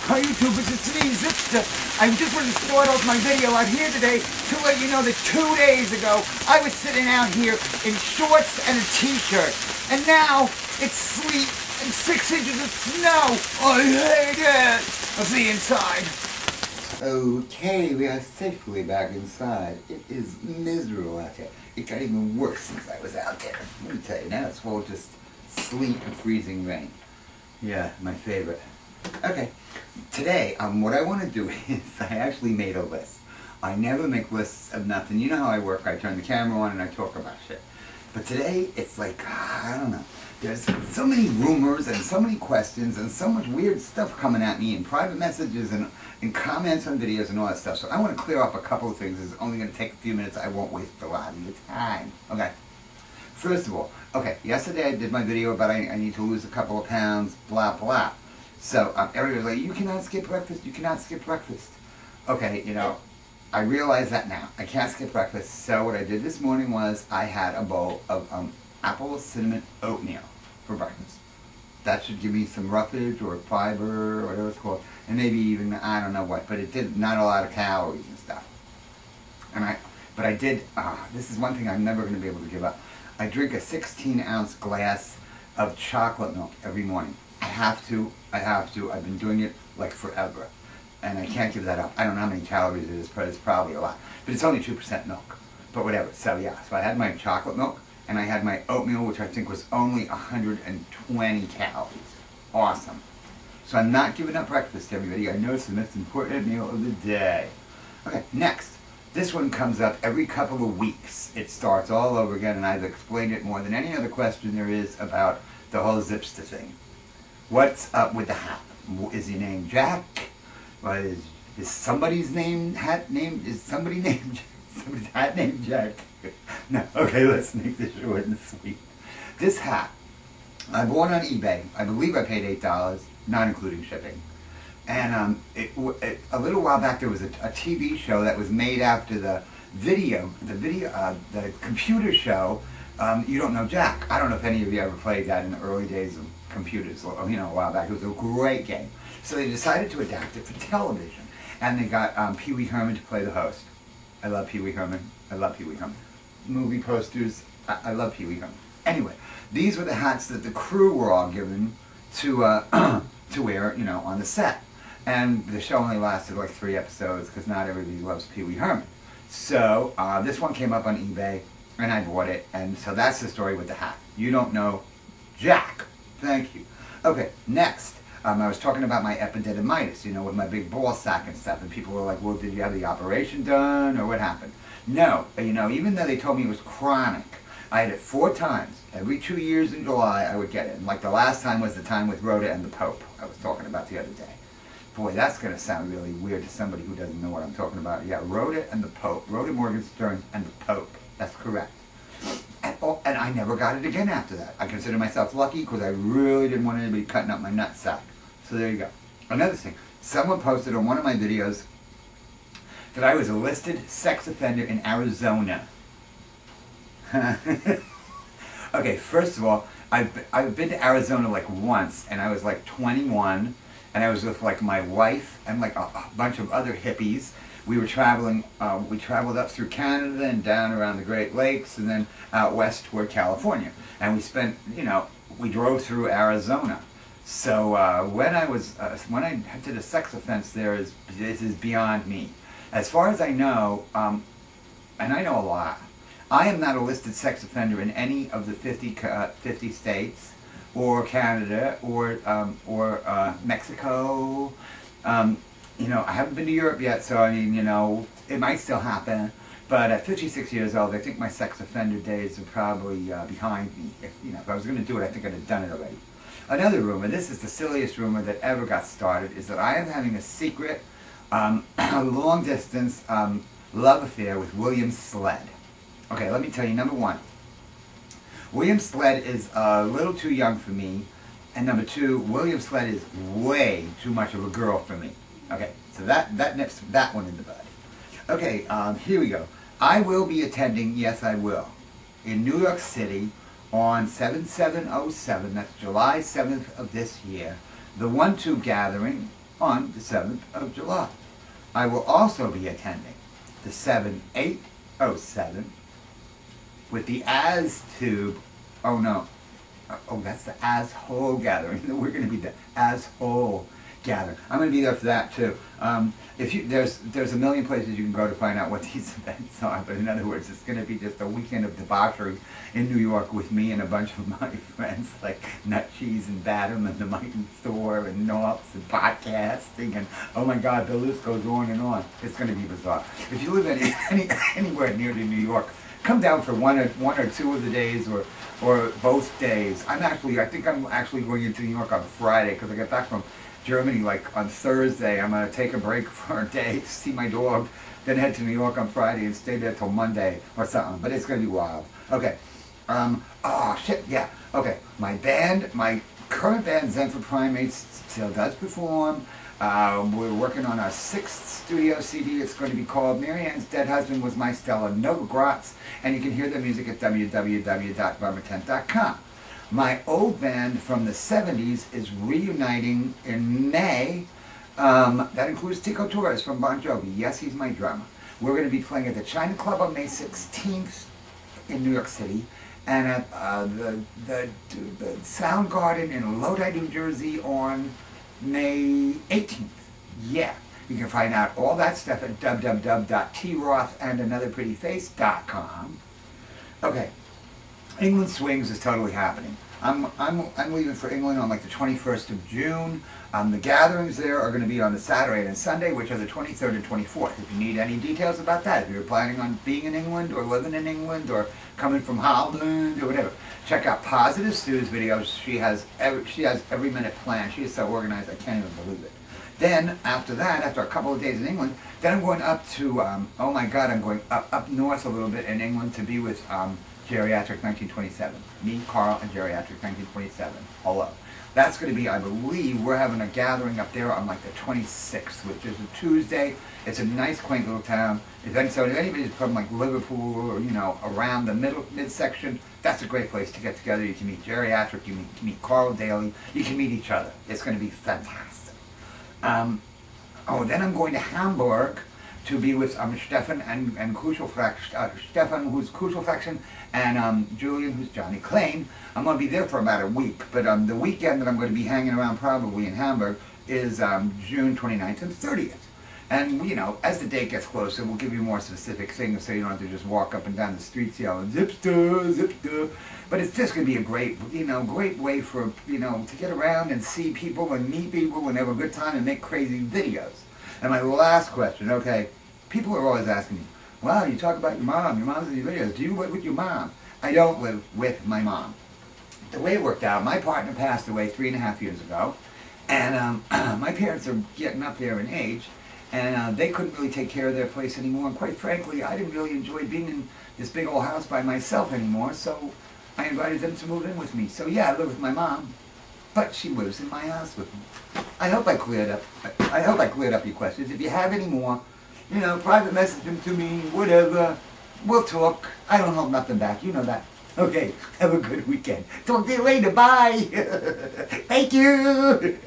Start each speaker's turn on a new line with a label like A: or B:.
A: Hi YouTubers, it's me, Zipster. I just wanted to start off my video out here today to let you know that 2 days ago I was sitting out here in shorts and a t-shirt, and now it's sleet and 6 inches of snow. I hate it. I'll see you inside.
B: Okay, we are safely back inside. It is miserable out there. It got even worse since I was out there. Let me tell you, now it's full of just sleet and freezing rain. Yeah, my favorite. Okay, today what I want to do is I actually made a list. I never make lists of nothing. You know how I work. I turn the camera on and I talk about shit. But today it's like, I don't know. There's so many rumors and so many questions and so much weird stuff coming at me in private messages and comments on videos and all that stuff. So I want to clear up a couple of things. It's only going to take a few minutes. I won't waste a lot of your time. Okay. First of all, okay, yesterday I did my video about I need to lose a couple of pounds, blah, blah. So everybody's like, you cannot skip breakfast, you cannot skip breakfast. Okay, you know, I realize that now. I can't skip breakfast. So what I did this morning was I had a bowl of apple cinnamon oatmeal for breakfast. That should give me some roughage or fiber or whatever it's called. And maybe even, I don't know what, but it did not a lot of calories and stuff. But I did, this is one thing I'm never going to be able to give up. I drink a 16-ounce glass of chocolate milk every morning. I have to. I've been doing it like forever. And I can't give that up. I don't know how many calories it is, but it's probably a lot. But it's only 2% milk. But whatever. So yeah, so I had my chocolate milk, and I had my oatmeal, which I think was only 120 calories. Awesome. So I'm not giving up breakfast, everybody. I know it's the most important meal of the day. Okay, next. This one comes up every couple of weeks. It starts all over again, and I've explained it more than any other question there is about the whole Zipster thing. What's up with the hat? Is your name Jack? Or is somebody's hat named Jack? No, okay, let's make this short and sweet. This hat, I bought on eBay. I believe I paid $8, not including shipping. And a little while back there was a TV show that was made after the computer show, You Don't Know Jack. I don't know if any of you ever played that in the early days of computers, you know, a while back. It was a great game. So they decided to adapt it for television. And they got Pee Wee Herman to play the host. I love Pee Wee Herman. I love Pee Wee Herman. Movie posters, I love Pee Wee Herman. Anyway, these were the hats that the crew were all given to wear, you know, on the set. And the show only lasted like 3 episodes because not everybody loves Pee Wee Herman. So this one came up on eBay and I bought it. And so that's the story with the hat. You Don't Know Jack. Thank you. Okay, next. I was talking about my epididymitis, you know, with my big ball sack and stuff. And people were like, well, did you have the operation done or what happened? No. You know, even though they told me it was chronic, I had it 4 times. Every 2 years in July I would get it. And like the last time was the time with Rhoda and the Pope I was talking about the other day. Boy, that's going to sound really weird to somebody who doesn't know what I'm talking about. Yeah, Rhoda and the Pope. Rhoda Morgenstern and the Pope. That's correct. And I never got it again after that. I consider myself lucky because I really didn't want anybody cutting up my nutsack. So there you go. Another thing. Someone posted on one of my videos that I was a listed sex offender in Arizona. Okay, first of all, I've been to Arizona like once, and I was like 21. And I was with like my wife and like a bunch of other hippies. We were traveling, we traveled up through Canada and down around the Great Lakes and then out west toward California. And we spent, you know, we drove through Arizona. So when I did a sex offense there, this is beyond me. As far as I know, and I know a lot, I am not a listed sex offender in any of the 50 states. Or Canada, or Mexico. You know, I haven't been to Europe yet, so I mean, you know, it might still happen. But at 56 years old, I think my sex offender days are probably behind me. If I was going to do it, I think I'd have done it already. Another rumor, this is the silliest rumor that ever got started, is that I am having a secret, long-distance love affair with William Sled. Okay, let me tell you, number one. William Sled is a little too young for me, and number 2, William Sled is way too much of a girl for me. Okay, so that nips that one in the bud. Okay, here we go. I will be attending, yes I will, in New York City on 7707, that's July 7th of this year, the One Two Gathering, on the 7th of July. I will also be attending the 7807 with the AzTube. Oh no. Oh, that's the Asshole Gathering. We're going to be the Asshole Gathering. I'm going to be there for that too. There's a million places you can go to find out what these events are, but in other words, it's going to be just a weekend of debauchery in New York with me and a bunch of my friends like Nut Cheese and Badham and the Mighty Thor and Norths and podcasting and oh my God, the list goes on and on. It's going to be bizarre. If you live anywhere near to New York, come down for one or two of the days or both days. I think I'm actually going into New York on Friday because I get back from Germany like on Thursday. I'm going to take a break for a day to see my dog, then head to New York on Friday and stay there till Monday or something. But it's going to be wild. Okay. Oh shit, yeah. Okay. My band, my current band, Zen for Primates, still does perform. We're working on our 6th studio CD. It's going to be called Marianne's Dead Husband Was My Stella Nova Gratz, and you can hear the music at www.barbertent.com. My old band from the 70s is reuniting in May. That includes Tico Torres from Bon Jovi. Yes, he's my drummer. We're going to be playing at the China Club on May 16th in New York City, and at the Soundgarden in Lodi, New Jersey on May 18th. Yeah. You can find out all that stuff at www.trothandanotheprettyface.com. Okay. England Swings is totally happening. I'm leaving for England on like the 21st of June. The gatherings there are going to be on the Saturday and Sunday, which are the 23rd and 24th. If you need any details about that, if you're planning on being in England or living in England or coming from Holland or whatever, check out Positive Stu's videos. She has every minute planned. She is so organized, I can't even believe it. Then after that, after a couple of days in England, then I'm going up to oh my God, I'm going up north a little bit in England to be with Geriatric 1927. Me, Carl, and Geriatric 1927. Hello. That's going to be, I believe, we're having a gathering up there on like the 26th, which is a Tuesday. It's a nice, quaint little town. If anybody's from like Liverpool or, you know, around the midsection, that's a great place to get together. You can meet Geriatric, you can meet Carl Daly, you can meet each other. It's going to be fantastic. Then I'm going to Hamburg to be with Stefan and Stefan, who's Kuschelfraction, and Julian, who's Johnny Klein. I'm going to be there for about a week, but the weekend that I'm going to be hanging around probably in Hamburg is June 29th and 30th. And, you know, as the date gets closer, we'll give you more specific things so you don't have to just walk up and down the streets yelling, Zipster, Zipster. But it's just going to be a great, great way for, to get around and see people and meet people and have a good time and make crazy videos. And my last question, okay, people are always asking me, wow, you talk about your mom's in your videos. Do you live with your mom? I don't live with my mom. The way it worked out, my partner passed away 3.5 years ago, and my parents are getting up there in age, and they couldn't really take care of their place anymore, and quite frankly, I didn't really enjoy being in this big old house by myself anymore, so I invited them to move in with me. So yeah, I live with my mom, but she lives in my house with me. I hope I cleared up your questions. If you have any more, private message them to me, whatever. We'll talk. I don't hold nothing back. You know that. Okay, have a good weekend. Talk to you later. Bye. Thank you.